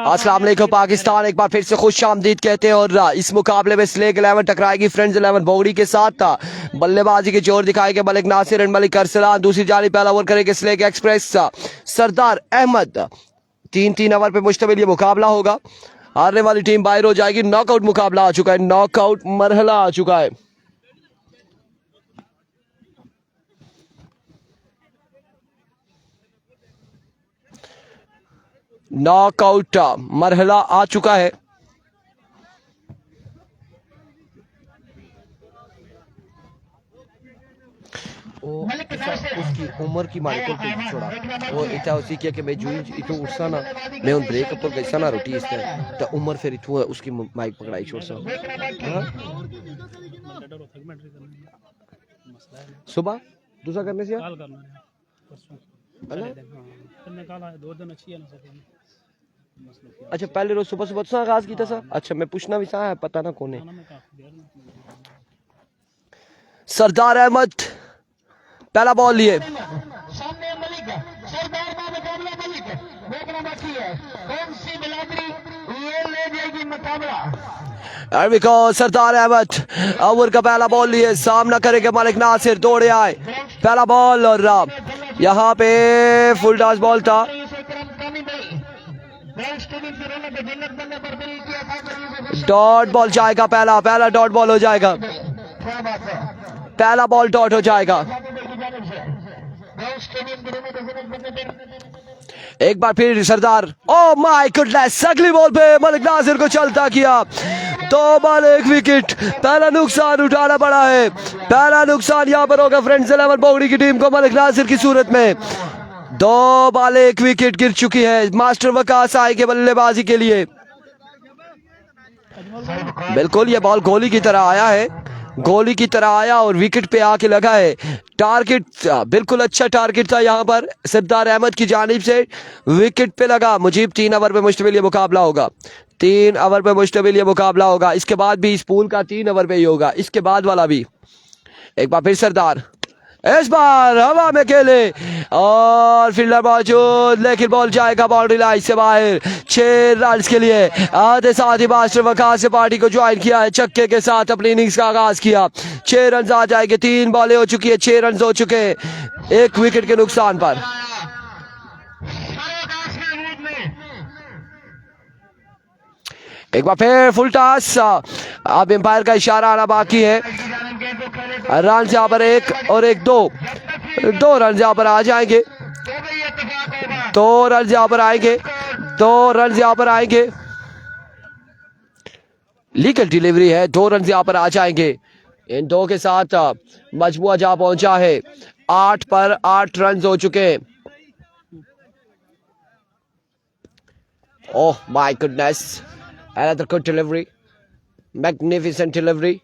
अस्सलाम वालेकुम पाकिस्तान, एक बार फिर से खुश आमदीद कहते हैं। और इस मुकाबले में स्लेक 11 टकराएगी फ्रेंड्स 11 बोगड़ी के साथ। बल्लेबाजी के जोर दिखाएंगे मलिक नासिर एंड मलिक अरसलान। दूसरी जानिब पहला ओवर करेंगे स्लेक एक्सप्रेस सरदार अहमद। 3-3 ओवर पे मुश्तमिल ये मुकाबला होगा। हारने वाली टीम बाहर हो जाएगी। नॉकआउट मुकाबला आ चुका है, नॉकआउट मरहला आ चुका है। नॉकआउट मरहला आ चुका है। उसकी उम्र की मालिक को छोड़ा वो इतना उसी किया कि मैं जो इतो उठसा ना मैं उन ब्रेकअप पर गईसा ना रोटी इस तरह तो उम्र फिर इतो उसकी माइक पकड़ाई छोड़ सा सुबह दूसरा करने से अच्छा पहले रोज सुबह सुबह से आगाज किया था। अच्छा मैं पूछना भी सा है पता ना कौन है। सरदार अहमद पहला बॉल लिए। सरदार अहमद ओवर का पहला बॉल लिए। सामना करेंगे मलिक नासिर, दौड़े आए पहला बॉल और यहाँ पे फुल टॉस बॉल था। डॉट बॉल जाएगा, पहला डॉट बॉल हो जाएगा। पहला बॉल डॉट हो जाएगा। एक बार फिर सरदार, ओ माय गुडनेस, अगली बॉल पे मलिक नासिर को चलता किया। 2 बॉल 1 विकेट। पहला नुकसान उठाना पड़ा है। पहला नुकसान यहाँ पर होगा फ्रेंड्स 11 बोगड़ी की टीम को मलिक नासिर की सूरत में। 2 बॉल 1 विकेट गिर चुकी है। मास्टर वकास आएंगे बल्लेबाजी के लिए। बिल्कुल ये बॉल गोली की तरह आया है, गोली की तरह आया और विकेट पे आके लगा है। टारगेट बिल्कुल अच्छा टारगेट था यहाँ पर सरदार अहमद की जानिब से, विकेट पे लगा। मुजीब 3 ओवर पे मुश्तमिल ये मुकाबला होगा। 3 ओवर पे मुश्तमिल ये मुकाबला होगा। इसके बाद भी इस पूल का 3 ओवर पे ही होगा, इसके बाद वाला भी। एक बार फिर सरदार, इस बार हवा में खेले और फील्डर मौजूद, लेकिन बॉल जाएगा बाउंड्री लाइन से बाहर। 6 रन के लिए आधे साथ ही मास्टर वकास से पार्टी को ज्वाइन किया है। छक्के के साथ अपनी इनिंग्स का आगाज किया। 6 रन आ जाएंगे। 3 बॉलें हो चुकी है, 6 रन हो चुके हैं 1 विकेट के नुकसान पर। एक बार फिर फुल टॉस। अब एम्पायर का इशारा आना बाकी है। रन यहाँ पर 1 और 1 2 रन यहाँ पर आ जाएंगे। 2 रन यहाँ पर आएंगे। 2 रन यहाँ पर आएंगे। लीगल डिलीवरी है। 2 रन यहाँ पर आ जाएंगे। इन 2 के साथ मजमुआ जा पहुंचा है 8 पर 8 रन हो चुके हैं। Oh my goodness, another good delivery, magnificent delivery.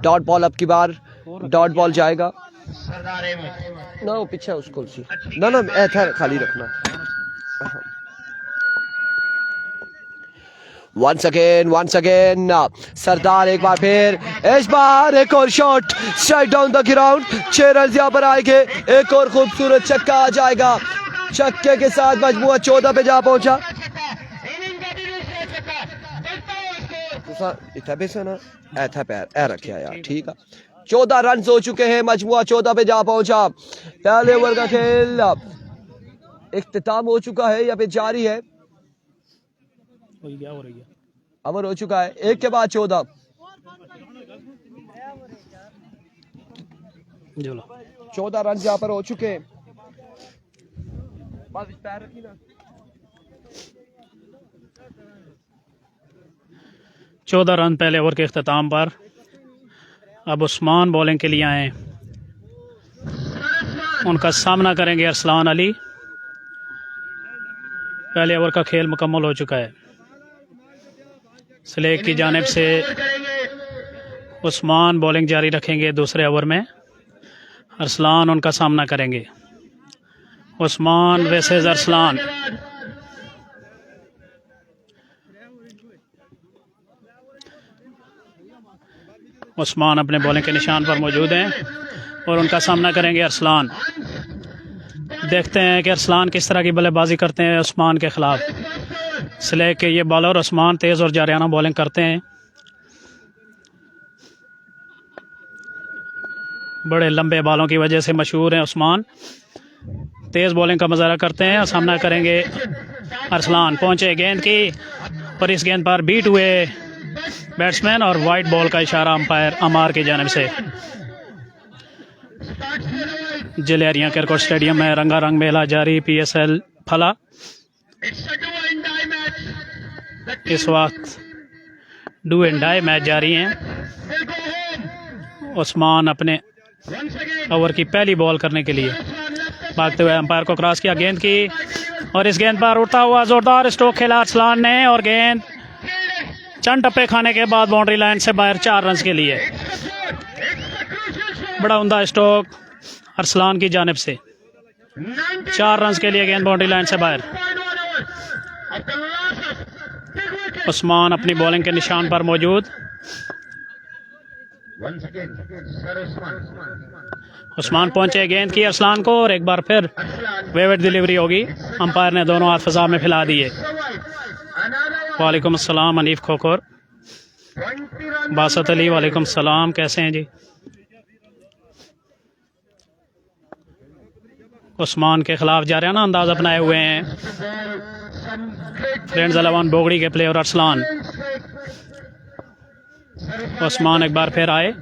Dot ball अब की बार डॉट बॉल जाएगा ना, वो पीछे उसको सी ना ऐसा खाली रखना। वंस अगेन सरदार एक बार फिर, इस बार एक और shot strike down the ground. 6 run यहाँ पर आएंगे। एक और खूबसूरत छक्का आ जाएगा। छक्के के साथ मजमुआ 14 पे जा पहुंचा। ऐसा पैर ऐ रखा यार, ठीक है। 14 रन हो चुके हैं। मजमुआ 14 पे जा पहुंचा। पहले ओवर का खेल इख्तिताम हो चुका है या फिर जारी है? ओवर हो चुका है। 1 के बाद 14 रन यहाँ पर हो चुके हैं। 14 रन पहले ओवर के अख्ताम पर। अब उस्मान बॉलिंग के लिए आए। उनका सामना करेंगे अरसलान अली। पहले ओवर का खेल मुकम्मल हो चुका है। स्लेक की जानिब से उस्मान बॉलिंग जारी रखेंगे दूसरे ओवर में। अरसलान उनका सामना करेंगे। उस्मान वर्सेस अरसलान। उस्मान अपने बॉलिंग के निशान पर मौजूद हैं और उनका सामना करेंगे अरसलान। देखते हैं कि अरसलान किस तरह की बल्लेबाजी करते हैं उस्मान के खिलाफ। स्ले के ये बॉलर उस्मान तेज़ और जारियाना बॉलिंग करते हैं। बड़े लंबे बालों की वजह से मशहूर हैं उस्मान। तेज़ बॉलिंग का मुजाहरा करते हैं और सामना करेंगे अरसलान। पहुंचे गेंद की और इस गेंद पर बीट हुए बैट्समैन और वाइट बॉल का इशारा अंपायर अमार की जानिब से। जलेरिया क्रिकेट स्टेडियम में रंगारंग मेला जारी। PSL फला इस वक्त डू एंड डाई मैच जारी हैं। उस्मान अपने ओवर की पहली बॉल करने के लिए भागते हुए अंपायर को क्रॉस किया गेंद की और इस गेंद पर उड़ता हुआ जोरदार स्ट्रोक खेला अरसलान ने और गेंद चंद टप्पे खाने के बाद बाउंड्री लाइन से बाहर 4 रन के लिए। बड़ा उम्दा स्ट्रोक अरसलान की जानिब से। 4 रन के लिए गेंद बाउंड्री लाइन से बाहर। उस्मान अपनी बॉलिंग के निशान पर मौजूद। उस्मान पहुंचे गेंद की अरसलान को और एक बार फिर वेवेट डिलीवरी होगी। अंपायर ने दोनों हाथ फजा में फैला दिए। वालेकुम अस्सलाम अनीफ खोखर। बासत अली वालेकुम सलाम, कैसे हैं जी? उस्मान के खिलाफ जारियाना अंदाज अपनाए हुए हैं फ्रेंड्स 11 बोगड़ी के प्लेयर अरसलान। उस्मान एक बार फिर आए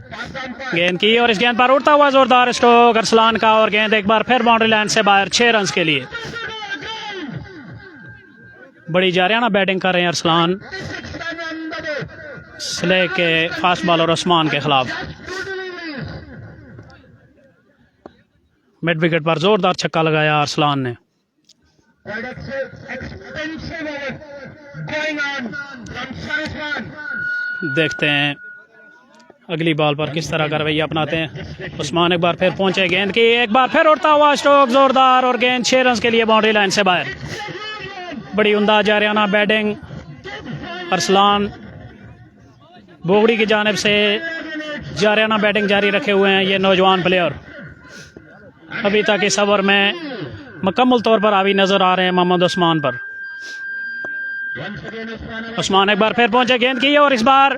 गेंद की और इस गेंद पर उड़ता हुआ जोरदार स्ट्रोक अरसलान का और गेंद एक बार फिर बाउंड्री लाइन से बाहर 6 रन के लिए। बड़ी जारियाना बैटिंग कर रहे हैं अरसलान स्ले के फास्ट बॉलर उस्मान के खिलाफ। मिड विकेट पर जोरदार छक्का लगाया अरसलान ने। देखते हैं अगली बॉल पर किस तरह का रवैया अपनाते हैं। उस्मान एक बार फिर पहुंचे गेंद की, एक बार फिर उड़ता हुआ स्ट्रोक जोरदार और गेंद 6 रन के लिए बाउंड्री लाइन से बाहर। बड़ी उम्दा जारियाना बैटिंग अरसलान बोगड़ी की जानिब से जारियाना बैटिंग जारी रखे हुए हैं ये नौजवान प्लेयर। अभी तक इस ओवर में मुकम्मल तौर पर हावी नजर आ रहे हैं मोहम्मद उस्मान पर। उस्मान एक बार फिर पहुंचे गेंद की और इस बार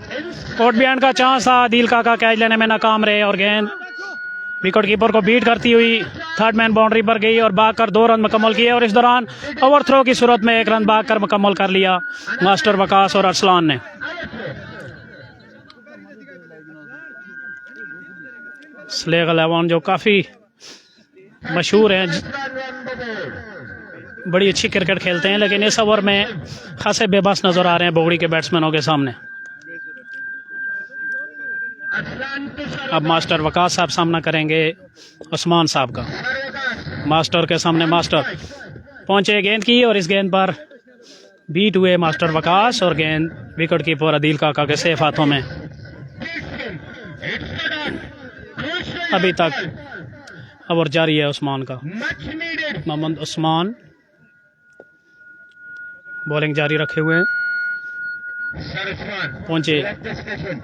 कोर्ट बिहाइंड का चांस था। आदिल काका कैच लेने में नाकाम रहे और गेंद विकेट कीपर को बीट करती हुई थर्ड मैन बाउंड्री पर गई और भागकर 2 रन मुकम्मल किए और इस दौरान ओवर थ्रो की सूरत में 1 रन भागकर मुकम्मल कर लिया मास्टर वकास और अरसलान ने। स्लेग 11 जो काफ़ी मशहूर हैं, बड़ी अच्छी क्रिकेट खेलते हैं, लेकिन इस ओवर में खासे बेबस नजर आ रहे हैं बोगड़ी के बैट्समैनों के सामने। अब मास्टर वकास साहब सामना करेंगे उस्मान साहब का। मास्टर के सामने मास्टर पहुंचे गेंद की और इस गेंद पर बीट हुए मास्टर वकास और गेंद विकेट कीपर आदिल काका के सेफ हाथों में। अभी तक ओवर जारी है उस्मान का। मोहम्मद उस्मान बॉलिंग जारी रखे हुए हैं। पहुंचे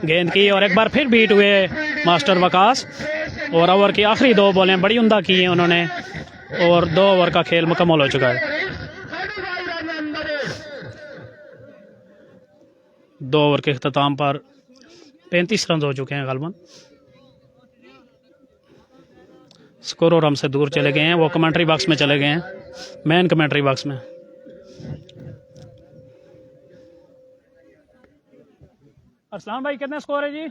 गेंद की और एक बार फिर बीट हुए मास्टर वकास और ओवर की आखिरी 2 बॉलें बड़ी उम्दा की हैं उन्होंने और 2 ओवर का खेल मुकम्मल हो चुका है। 2 ओवर के अख्ताम पर 35 रन हो चुके हैं गालबन। स्कोर हमसे दूर चले गए हैं, वो कमेंट्री बॉक्स में चले गए हैं, मेन कमेंट्री बॉक्स में। अरसलान भाई कितना स्कोर है जी?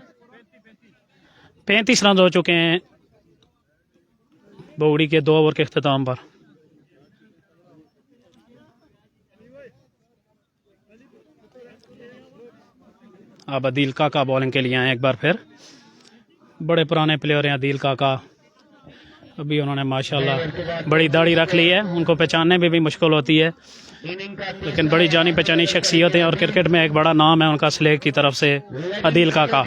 35 रन हो चुके हैं बोगड़ी के 2 ओवर के अख्ताम पर। अब आदिल काका बॉलिंग के लिए आए एक बार फिर। बड़े पुराने प्लेयर हैं आदिल काका। अभी उन्होंने माशाल्लाह बड़ी दाढ़ी रख ली है, उनको पहचानने में भी मुश्किल होती है, लेकिन बड़ी जानी पहचानी शख्सियत है और क्रिकेट में एक बड़ा नाम है उनका स्लेग की तरफ से आदिल काका।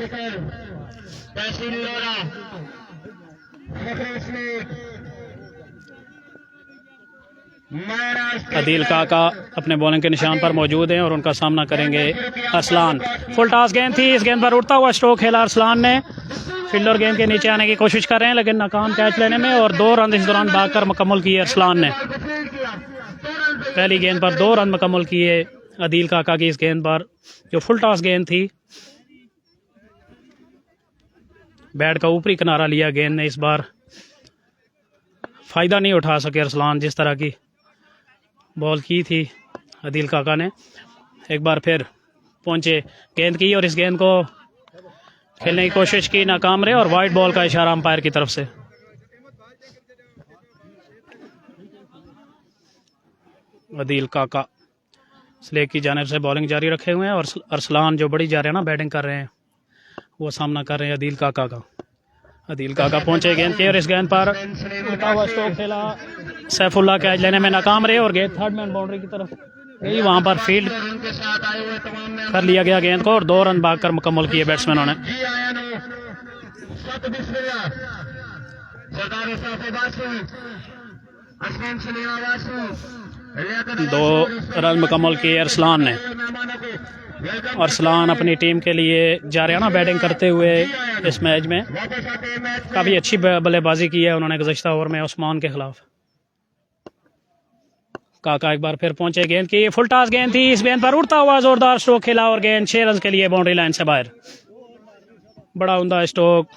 आदिल काका अपने बॉलिंग के निशान पर मौजूद हैं और उनका सामना करेंगे अरसलान। फुल टॉस गेंद थी, इस गेंद पर उड़ता हुआ स्ट्रोक खेला अरसलान ने फील्डर गेंद के नीचे आने की कोशिश कर रहे हैं लेकिन नाकाम कैच लेने में, और 2 रन इस दौरान भागकर मुकम्मल किए अरसलान ने। पहली गेंद पर 2 रन मुकम्मल किए अदील काका की इस गेंद पर, जो फुल टॉस गेंद थी। बैट का ऊपरी किनारा लिया गेंद ने, इस बार फ़ायदा नहीं उठा सके अरसलान। जिस तरह की बॉल की थी अदील काका ने, एक बार फिर पहुंचे गेंद की और इस गेंद को खेलने की कोशिश की, नाकाम रहे, और वाइट बॉल का इशारा अंपायर की तरफ से। अदील काका स्लेक की जानिब से बॉलिंग जारी रखे हुए हैं और अरसलान जो बड़ी जा रहे हैं ना बैटिंग कर रहे हैं, वो सामना कर रहे हैं अदील काका का। अदील काका पहुंचे गेंद के और इस गेंद पर उल्टा हुआ स्ट्रोक खेला, सैफुल्ला कैच लेने में नाकाम रहे और गेंद थर्ड मैन बाउंड्री की तरफ गई। वहां पर फील्ड कर लिया गया गेंद को और 2 रन भागकर मुकम्मल किए बैट्समैनों ने। 2 रन मुकम्मल किए अरसलान ने। अरसलान अपनी टीम के लिए जा रहे हैं ना बैटिंग करते हुए इस मैच में। काफ़ी अच्छी बल्लेबाजी की है उन्होंने गुज़श्ता ओवर में उस्मान के खिलाफ। काका एक बार फिर पहुंचे गेंद की, फुल टॉस गेंद थी, इस गेंद पर उड़ता हुआ जोरदार स्ट्रोक खेला और गेंद 6 रन के लिए बाउंड्री लाइन से बाहर। बड़ा उम्दा स्ट्रोक।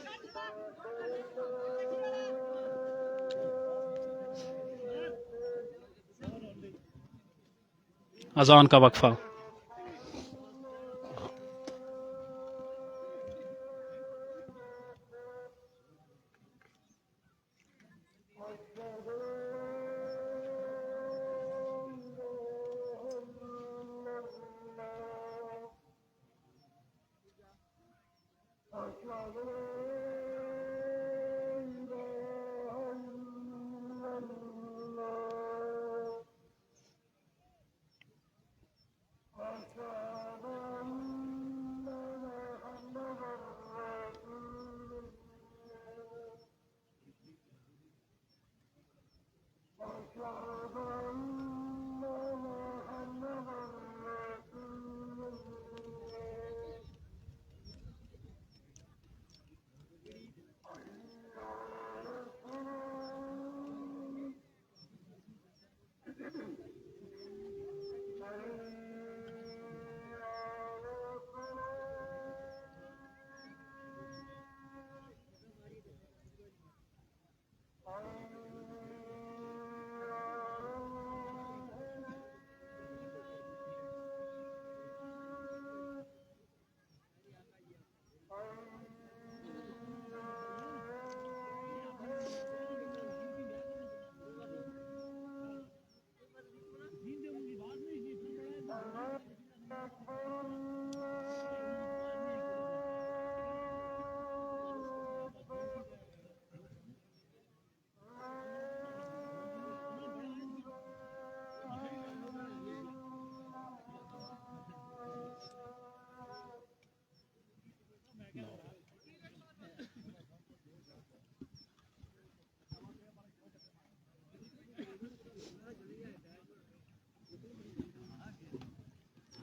अजान का वक्फा।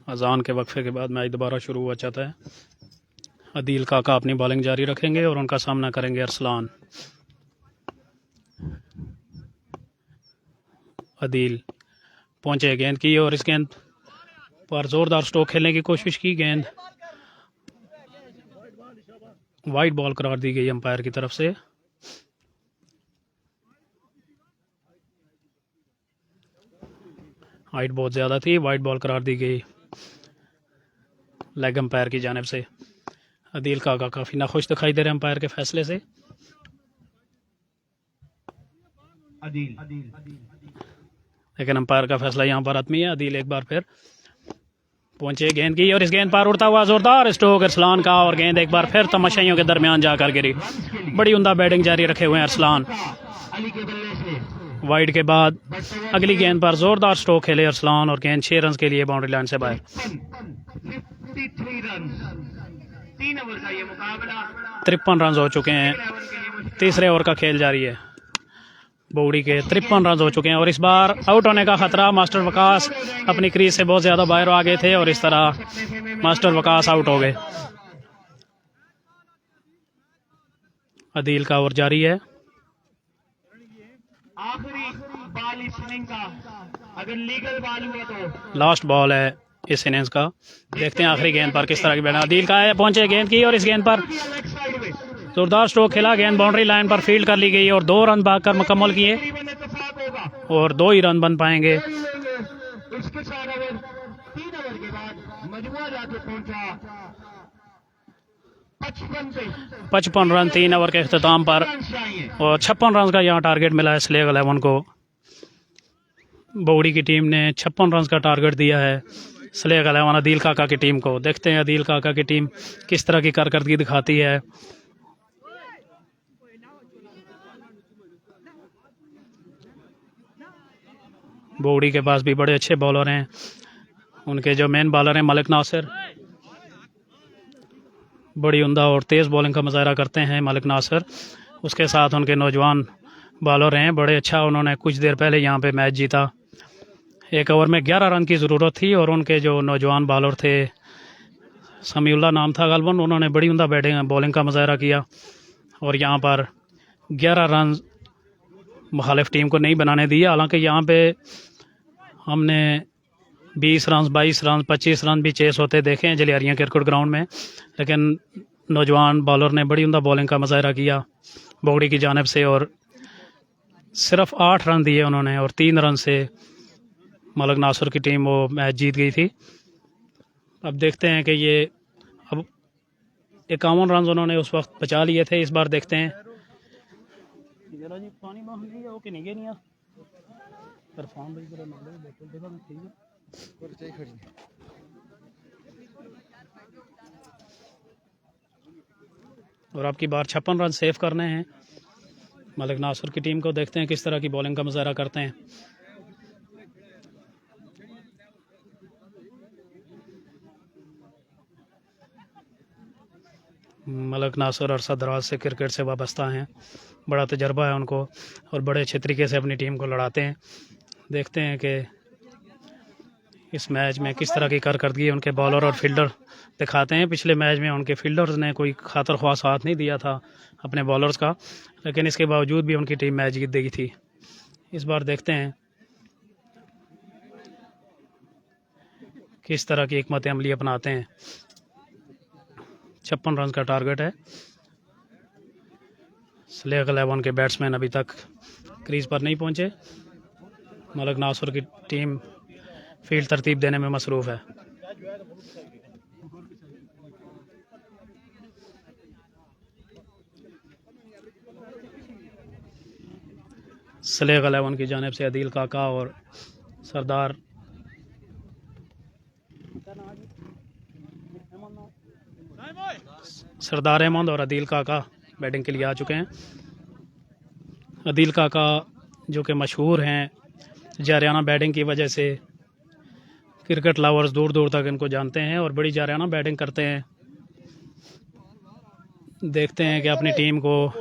अजान के वक्फे के बाद मैच दोबारा शुरू हुआ चाहता है। अदील काका अपनी बॉलिंग जारी रखेंगे और उनका सामना करेंगे अरसलान। अदील पहुंचे गेंद की और इस गेंद पर जोरदार स्ट्रोक खेलने की कोशिश की, गेंद वाइट बॉल करार दी गई अंपायर की तरफ से। हाइट बहुत ज़्यादा थी, वाइट बॉल करार दी गई लेग अंपायर की जानिब से। अदील काका काफ़ी नाखुश दिखाई दे रहे हैं अंपायर के फैसले से। लेकिन अंपायर का फैसला यहाँ पर आदमी है। अदील एक बार फिर पहुंचे गेंद की और इस गेंद पर उड़ता हुआ जोरदार स्ट्रोक अरसलान का और गेंद एक बार फिर तमाशाइयों के दरमियान जाकर गिरी। बड़ी उम्दा बैटिंग जारी रखे हुए हैं अरसलान। वाइड के बाद अगली गेंद पर जोरदार स्ट्रोक खेले अरसलान और गेंद 6 रन के लिए बाउंड्री लाइन से बाहर। 53 रन हो चुके हैं। तीसरे ओवर का खेल जारी है। बौड़ी के 53 रन हो चुके हैं और इस बार आउट होने का खतरा। मास्टर वकास अपनी क्रीज से बहुत ज़्यादा बाहर आ गए थे और इस तरह मास्टर वकास आउट हो गए। अदील का ओवर जारी है। आखिरी बॉल इस इनिंग का, अगर लीगल बॉल हुआ तो लास्ट बॉल है इस इनिंग्स का। देखते हैं आखिरी गेंद पर किस तरह की बैटिंग। अदील का है, पहुंचे गेंद की और इस गेंद पर लेग साइड में जोरदार स्ट्रोक खेला। गेंद बाउंड्री लाइन पर फील्ड कर ली गई और 2 रन भागकर मुकम्मल किए तकरीबन इत्तेफाक होगा। और 2 ही रन बन पाएंगे। इसके 4 ओवर 3 ओवर के बाद मजमुआ जाके पहुंचा 55 रन 3 ओवर के अख्ताम पर चाहिए। और 56 रन का यहाँ टारगेट मिला है स्लेग 11 को। बोगड़ी की टीम ने 56 रन का टारगेट दिया है स्लेग 11 अदील काका की टीम को। देखते हैं अदील काका की टीम किस तरह की कारकर्दगी दिखाती है। बोगड़ी के पास भी बड़े अच्छे बॉलर हैं। उनके जो मेन बॉलर हैं मलिक नासिर, बड़ी उम्दा और तेज़ बॉलिंग का मुजाहरा करते हैं मलिक नासिर। उसके साथ उनके नौजवान बॉलर हैं, बड़े अच्छा उन्होंने कुछ देर पहले यहाँ पे मैच जीता। 1 ओवर में 11 रन की ज़रूरत थी और उनके जो नौजवान बॉलर थे, समीउल्लाह नाम था गालबन, उन्होंने बड़ी उम्दा बैटिंग बॉलिंग का मुजाहरा किया और यहाँ पर 11 रन मुखालिफ टीम को नहीं बनाने दिए। हालांकि यहाँ पे हमने 20 रन, 22 रन, 25 रन भी चेस होते देखे हैं जलियारियाँ क्रिकेट ग्राउंड में, लेकिन नौजवान बॉलर ने बड़ी उम्दा बॉलिंग का मुजाहरा किया बोगड़ी की जानिब से और सिर्फ 8 रन दिए उन्होंने और 3 रन से मलिक नासिर की टीम वो मैच जीत गई थी। अब देखते हैं कि ये अब 51 रन उन्होंने उस वक्त बचा लिए थे। इस बार देखते हैं और आपकी बार 56 रन सेव करने हैं मलिक नासिर की टीम को। देखते हैं किस तरह की बॉलिंग का मुजाहरा करते हैं। मलिक नासिर अरसा दराज से क्रिकेट से वाबस्ता हैं, बड़ा तजर्बा है उनको और बड़े अच्छे तरीके से अपनी टीम को लड़ाते हैं। देखते हैं कि इस मैच में किस तरह की कारकर्दगी उनके बॉलर और फील्डर दिखाते हैं। पिछले मैच में उनके फील्डर्स ने कोई खातर ख्वाह साथ नहीं दिया था अपने बॉलर्स का, लेकिन इसके बावजूद भी उनकी टीम मैच जीत गई थी। इस बार देखते हैं किस तरह की हिकमत अमली अपनाते हैं। 56 रन का टारगेट है। स्लेग 11 के बैट्समैन अभी तक क्रीज पर नहीं पहुंचे। मलिक नासिर की टीम फील्ड तरतीब देने में मसरूफ़ है। स्लेग 11 की जानिब से अदील काका और सरदार अहमद और अदील काका बैटिंग के लिए आ चुके हैं। अदील काका जो कि मशहूर हैं जारियाना बैटिंग की वजह से, क्रिकेट लवर्स दूर दूर तक इनको जानते हैं और बड़ी जारियाना बैटिंग करते हैं। देखते हैं कि अपनी टीम को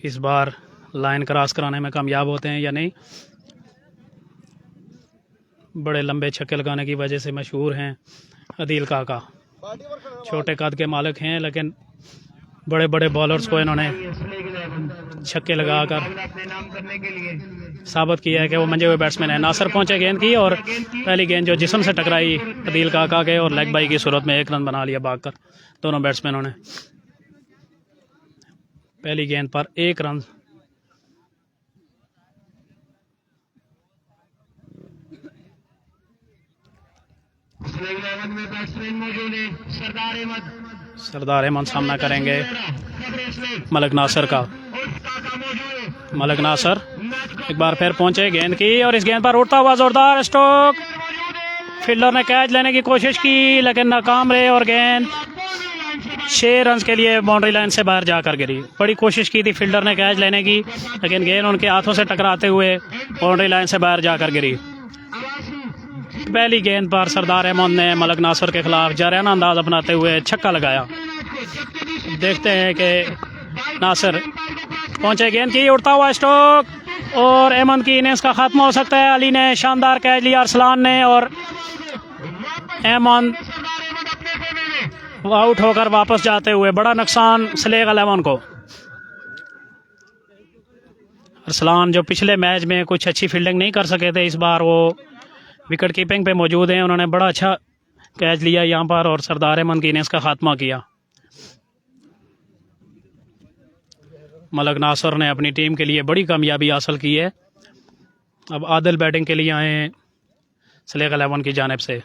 इस बार लाइन क्रॉस कराने में कामयाब होते हैं या नहीं। बड़े लंबे छक्के लगाने की वजह से मशहूर हैं अदील काका। छोटे कद के मालिक हैं, लेकिन बड़े बड़े बॉलर्स को इन्होंने छक्के लगाकर साबित किया है कि वो मंजे हुए बैट्समैन है। नासिर पहुंचे गेंद की और पहली गेंद जो जिस्म से टकराई अदील काका के और लेग बाई की सूरत में 1 रन बना लिया भागकर दोनों बैट्समैनों ने। पहली गेंद पर 1 रन। सरदार अहमद सामना करेंगे मलिक नासिर का। मलिक नासिर एक बार फिर पहुंचे गेंद की और इस गेंद पर उड़ता हुआ जोरदार स्ट्रोक। फील्डर ने कैच लेने की कोशिश की लेकिन नाकाम रहे और गेंद 6 रन के लिए बाउंड्री लाइन से बाहर जाकर गिरी। बड़ी कोशिश की थी फील्डर ने कैच लेने की, लेकिन गेंद उनके हाथों से टकराते हुए बाउंड्री लाइन से बाहर जाकर गिरी। पहली गेंद पर सरदार अहमद ने मलिक नासिर के खिलाफ जारियाना अंदाज अपनाते हुए छक्का लगाया। देखते हैं कि नासिर पहुंचे गेंद की, उड़ता हुआ स्ट्रोक और अहमद की इनिंग्स का खात्मा हो सकता है। अली ने शानदार कैच लिया अरसलान ने और अहमद आउट होकर वापस जाते हुए बड़ा नुकसान सलेग 11 को। अरसलान जो पिछले मैच में कुछ अच्छी फील्डिंग नहीं कर सके थे, इस बार वो विकेट कीपिंग पे मौजूद हैं। उन्होंने बड़ा अच्छा कैच लिया यहाँ पर और सरदार अहमद की इनिंग्स का खात्मा किया। मलक नासर ने अपनी टीम के लिए बड़ी कामयाबी हासिल की है। अब आदिल बैटिंग के लिए आए हैं सलेग 11 की जानिब से।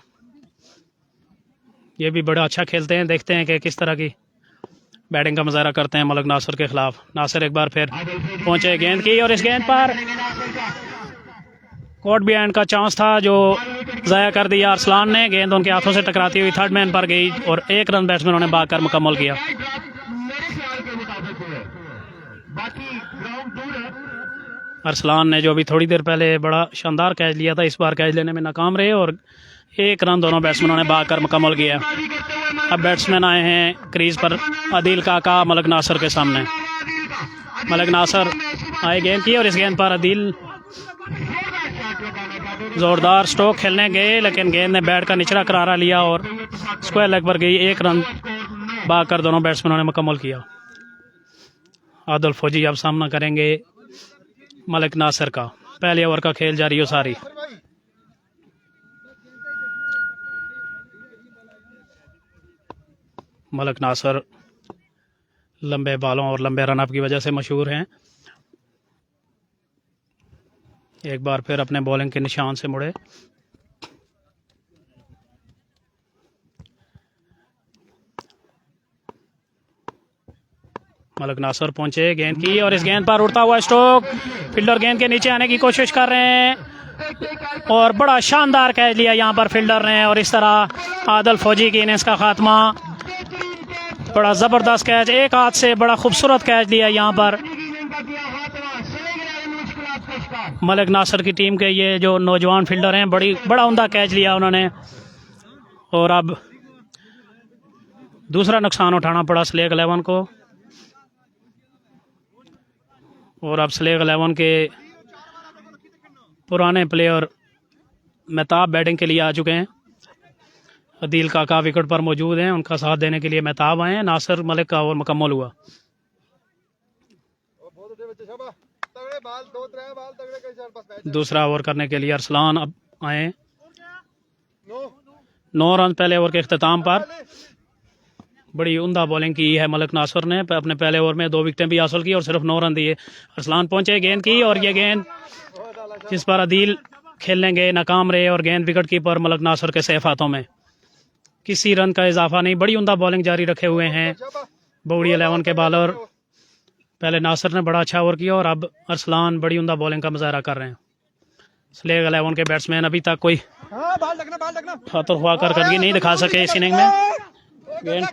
ये भी बड़ा अच्छा खेलते हैं, देखते हैं कि किस तरह की बैटिंग का मुजाहरा करते हैं मलक नासर के खिलाफ। नासर एक बार फिर पहुंचे गेंद की और इस गेंद पर कोट बिहाइंड का चांस था जो ज़ाया कर दिया अरसलान ने। गेंद उनके हाथों से टकराती हुई थर्ड मैन पर गई और 1 रन बैट्समैनों ने भागकर मुकम्मल किया। अरसलान ने जो अभी थोड़ी देर पहले बड़ा शानदार कैच लिया था, इस बार कैच लेने में नाकाम रहे और 1 रन दोनों बैट्समैनों ने भागकर मुकम्मल किया। अब बैट्समैन आए हैं क्रीज पर आदिल काका मलक नासर के सामने। मलक नासर आए गेंद की और इस गेंद पर आदिल जोरदार स्ट्रोक खेलने गए, लेकिन गेंद ने बैट का निचला करारा लिया और स्क्वायर लेग पर गई। 1 रन भागकर दोनों बैट्समैनों ने मुकम्मल किया। आदिल फौजी अब सामना करेंगे मलक नासर का। पहले ओवर का खेल जारी हो सारी। मलक नासर लंबे बालों और लंबे रनअप की वजह से मशहूर हैं। एक बार फिर अपने बॉलिंग के निशान से मुड़े। मलक नासर पहुंचे गेंद की और इस गेंद पर उड़ता हुआ स्ट्रोक। फील्डर गेंद के नीचे आने की कोशिश कर रहे हैं और बड़ा शानदार कैच लिया यहाँ पर फील्डर ने और इस तरह आदिल फौजी की इनिंग्स का खात्मा। बड़ा ज़बरदस्त कैच, एक हाथ से बड़ा खूबसूरत कैच लिया यहाँ पर मलक नासर की टीम के ये जो नौजवान फील्डर हैं। बड़ा उम्दा कैच लिया उन्होंने और अब दूसरा नुकसान उठाना पड़ा सलेग 11 को। और अब सलेग 11 के पुराने प्लेयर मेहताब बैटिंग के लिए आ चुके हैं। आदिल काका विकेट पर मौजूद हैं, उनका साथ देने के लिए मेहताब आए हैं। नासर मलिक का ओवर मुकम्मल हुआ। दूसरा ओवर करने के लिए अरसलान अब आए। 9 रन पहले ओवर के अख्ताम पर। बड़ी उम्दा बॉलिंग की है मलक नासर ने। अपने पहले ओवर में 2 विकेटें भी हासिल की और सिर्फ 9 रन दिए। अरसलान पहुंचे गेंद की और ये गेंद जिस पर आदिल खेलने गए नाकाम रहे और गेंद विकेट कीपर मलक नासर के सेफ हाथों में। किसी रन का इजाफा नहीं। बड़ी उम्दा बॉलिंग जारी रखे हुए हैं बौड़ी 11 के बॉलर। पहले नासर ने बड़ा अच्छा ओवर किया और अब अरसलान बड़ी उम्दा बॉलिंग का मुजाहरा कर रहे हैं। सलेग 11 के बैट्समैन अभी तक कोई खातर ख्वाह कारकर्दगी नहीं दिखा सके इस इनिंग में। गेंद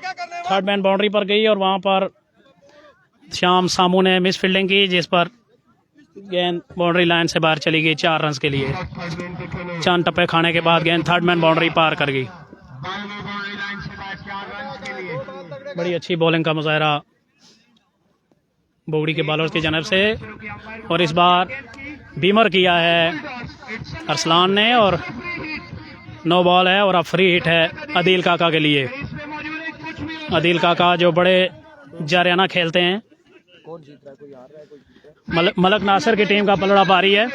थर्ड मैन बाउंड्री पर गई और वहाँ पर शाम सामू ने मिस फील्डिंग की, जिस पर गेंद बाउंड्री लाइन से बाहर चली गई 4 रन के लिए। चंद टप्पे खाने के बाद गेंद थर्ड मैन बाउंड्री पार कर गई। बड़ी अच्छी बॉलिंग का मुजाहरा बोगड़ी के बॉलर्स की जानब से और इस बार बीमर किया है अरसलान ने और 9 बॉल है और अब फ्री हिट है आदिल काका के लिए। आदिल काका जो बड़े जारियाना खेलते हैं। मलक नासर की टीम का पलड़ा भारी है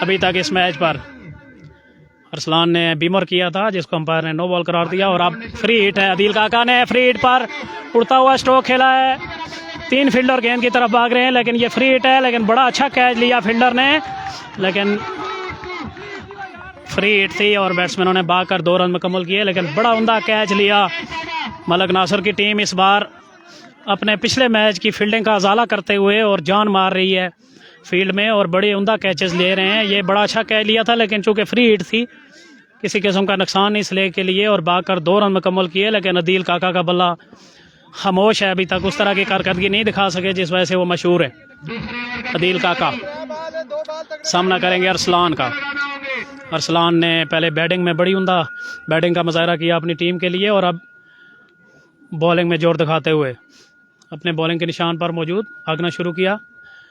अभी तक इस मैच पर। अरसलान ने बीमर किया था जिसको अंपायर ने 9 बॉल करार दिया और अब फ्री हिट है। आदिल काका ने फ्री हिट पर उड़ता हुआ स्ट्रोक खेला है। 3 फील्डर गेंद की तरफ भाग रहे हैं लेकिन ये फ्री हिट है। लेकिन बड़ा अच्छा कैच लिया फील्डर ने, लेकिन फ्री हिट थी और बैट्समैनों ने भागकर 2 रन मुकम्मल किए। लेकिन बड़ा उम्दा कैच लिया। मलक नासर की टीम इस बार अपने पिछले मैच की फील्डिंग का अजाला करते हुए और जान मार रही है फील्ड में और बड़े उम्दा कैचेस ले रहे हैं। ये बड़ा अच्छा कैच लिया था लेकिन चूंकि फ्री हिट थी किसी किस्म का नुकसान नहीं स्लेग के लिए और भागकर 2 रन मुकम्मल किए। लेकिन आदिल काका का बल्ला खामोश है, अभी तक उस तरह की कारकर्दगी नहीं दिखा सके जिस वजह से वो मशहूर है। आदिल काका सामना करेंगे अरसलान का। अरसलान ने पहले बैटिंग में बड़ी उम्दा बैटिंग का मुजाहरा किया अपनी टीम के लिए और अब बॉलिंग में जोर दिखाते हुए अपने बॉलिंग के निशान पर मौजूद भागना शुरू किया।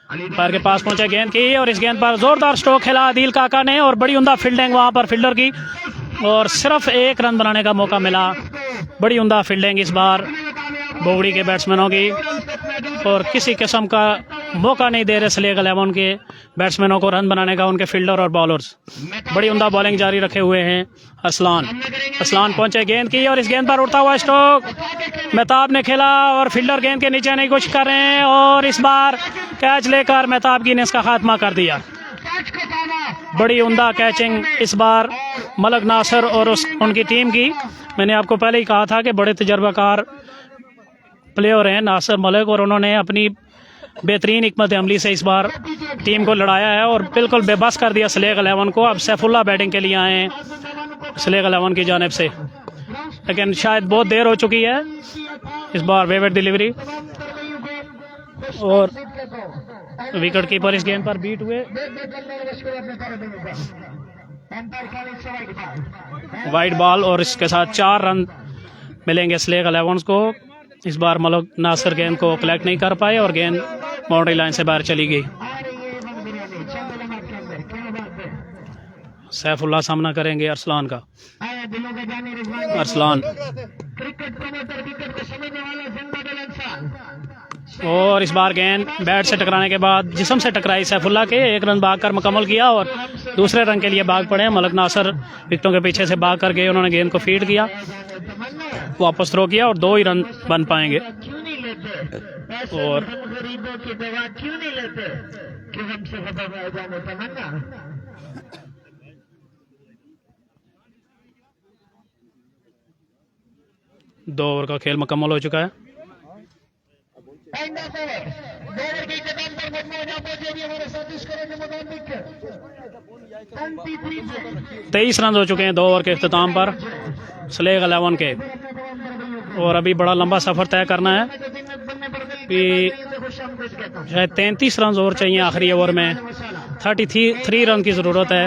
अंपायर के पास पहुंचे गेंद की और इस गेंद पर जोरदार स्ट्रोक खेला आदिल काका ने और बड़ी उम्दा फील्डिंग वहां पर फील्डर की और सिर्फ 1 रन बनाने का मौका मिला। बड़ी उम्दा फील्डिंग इस बार बोगड़ी के बैट्समैनों की, और किसी किस्म का मौका नहीं दे रहे स्लेग 11 के बैट्समैनों को रन बनाने का, उनके फील्डर और बॉलर्स। बड़ी उम्दा बॉलिंग जारी रखे हुए हैं अरसलान। अरसलान पहुंचे गेंद की, और इस गेंद पर उड़ता हुआ स्ट्रोक मेहताब ने खेला, और फील्डर गेंद के नीचे आने की कोशिश कर रहे हैं, और इस बार कैच लेकर मेहताब की ने इसका खात्मा कर दिया। बड़ी उम्दा कैचिंग इस बार मलक नासिर और उनकी टीम की। मैंने आपको पहले ही कहा था कि बड़े तजर्बाकार प्लेयर हैं नासिर मलिक, और उन्होंने अपनी बेहतरीन हिकमत अमली से इस बार टीम को लड़ाया है और बिल्कुल बेबस कर दिया स्लेग 11 को। अब सैफुल्ला बैटिंग के लिए आए हैं स्लेग 11 की जानिब से, लेकिन शायद बहुत देर हो चुकी है। इस बार वेवेट डिलीवरी, और विकेट कीपर इस गेंद पर बीट हुए। वाइड बॉल, और इसके साथ 4 रन मिलेंगे स्लेग 11 को। इस बार मलक नासिर गेंद को कलेक्ट नहीं कर पाए और गेंद बाउंड्री लाइन से बाहर चली गई। सैफुल्ला सामना करेंगे अरसलान का। अरसलान, और इस बार गेंद बैट से टकराने के बाद जिस्म से टकराई सैफुल्ला के, 1 रन भाग कर मुकम्मल किया और दूसरे रन के लिए भाग पड़े। मलक नासिर विकेटों के पीछे से भाग कर गए, उन्होंने गेंद को फीड किया, वापस थ्रो किया, और 2 ही रन बन पाएंगे। और दो ओवर का खेल मुकम्मल हो चुका है। 23 रन हो चुके हैं 2 ओवर के अख्ताम पर स्लेग 11 के, और अभी बड़ा लंबा सफ़र तय करना है कि शायद 33 रन और चाहिए आखिरी ओवर में। 33 रन की ज़रूरत है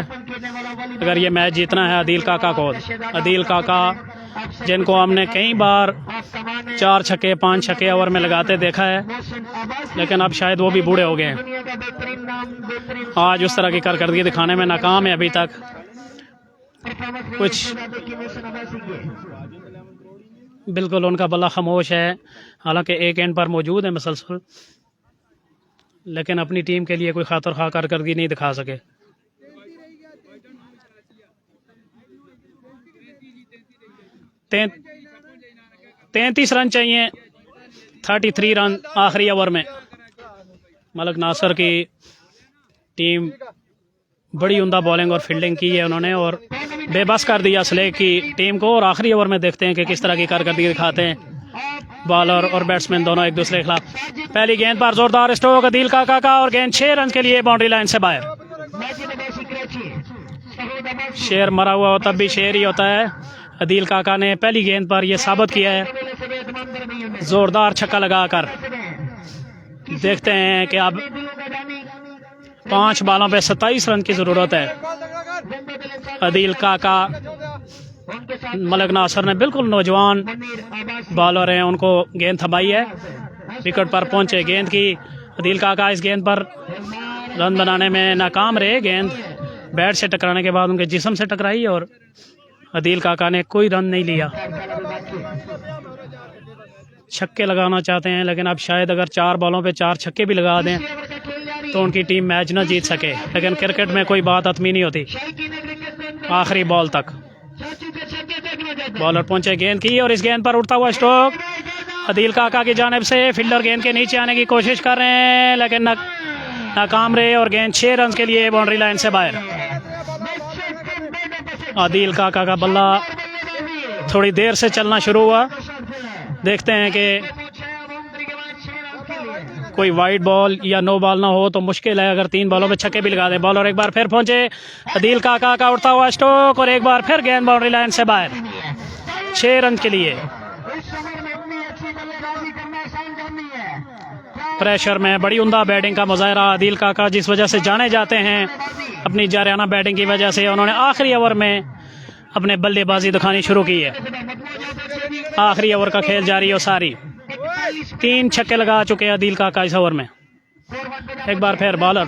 अगर ये मैच जीतना है अदील काका को। अदील काका जिनको हमने कई बार 4 छक्के 5 छक्के ओवर में लगाते देखा है, लेकिन अब शायद वो भी बूढ़े हो गए हैं। आज उस तरह की कारकर्दगी दिखाने में नाकाम है अभी तक। कुछ बिल्कुल उनका बल्ला खामोश है, हालांकि एक एंड पर मौजूद है मुसलसल, लेकिन अपनी टीम के लिए कोई खातर खा कारकर्दगी नहीं दिखा सके। ते 33 रन चाहिए, 33 रन आखिरी ओवर में। मलक नासिर की टीम बड़ी उम्दा बॉलिंग और फील्डिंग की है उन्होंने, और बेबस कर दिया स्लेग की टीम को। और आखिरी ओवर में देखते हैं कि किस तरह की कारकर्दगी दिखाते हैं बॉलर और बैट्समैन दोनों एक दूसरे के खिलाफ। पहली गेंद पर जोरदार स्ट्रोक अदील काका का, और गेंद 6 रन के लिए बाउंड्री लाइन से बाहर। शेर मरा हुआ हो तब भी शेर ही होता है। अदील काका ने पहली गेंद पर यह साबित किया है जोरदार छक्का लगाकर। देखते हैं कि अब 5 बॉलों पे 27 रन की जरूरत है। अदील काका, मलक नासिर ने बिल्कुल नौजवान बॉलर हैं, उनको गेंद थमाई है, विकेट पर पहुंचे। गेंद की अदील काका इस गेंद पर रन बनाने में नाकाम रहे। गेंद बैट से टकराने के बाद उनके जिस्म से टकराई और अदील काका ने कोई रन नहीं लिया। छक्के लगाना चाहते हैं, लेकिन अब शायद अगर 4 बॉलों पे 4 छक्के भी लगा दें तो उनकी टीम मैच न जीत सके। लेकिन क्रिकेट में कोई बात हतमी नहीं होती आखिरी बॉल तक। बॉलर पहुंचे गेंद की, और इस गेंद पर उड़ता हुआ स्ट्रोक अदील काका की जानिब से। फील्डर गेंद के नीचे आने की कोशिश कर रहे हैं, लेकिन नाकाम रहे, और गेंद 6 रन के लिए बाउंड्री लाइन से बाहर। अदील काका का बल्ला थोड़ी देर से चलना शुरू हुआ। देखते हैं कि कोई वाइड बॉल या नो बॉल ना हो तो मुश्किल है अगर 3 बॉलों पे छक्के भी लगा दें। बॉलर एक बार फिर पहुंचे, अदील काका का उड़ता हुआ स्ट्रोक, और एक बार फिर गेंद बाउंड्री लाइन से बाहर 6 रन के लिए। प्रेशर में बड़ी उम्दा बैटिंग का मुजाहरा अदील काका, जिस वजह से जाने जाते हैं अपनी जारियाना बैटिंग की वजह से। उन्होंने आखिरी ओवर में अपने बल्लेबाजी दिखानी शुरू की है। आखिरी ओवर का खेल जारी हो सारी। 3 छक्के लगा चुके हैं अदील काका इस ओवर में। एक बार फिर बॉलर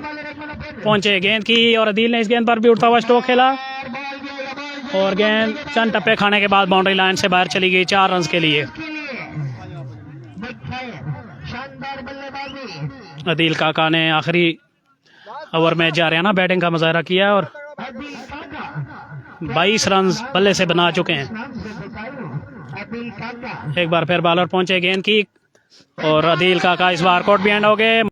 पहुंचे गेंद की, और अदील ने इस गेंद पर भी उड़ता हुआ स्ट्रोक खेला, और गेंद चंद टप्पे खाने के बाद बाउंड्री लाइन से बाहर चली गई 4 रन के लिए। शानदार बल्लेबाजी अदील काका ने आखिरी ओवर में जारियाना बैटिंग का मुजाहरा किया और अदिल काका 22 रन बल्ले से बना चुके हैं। नाम से बताऊं अदिल काका एक बार फिर बॉलर पहुंचे गेंद की और अदील काका इस बार कोर्ट भी एंड हो गए।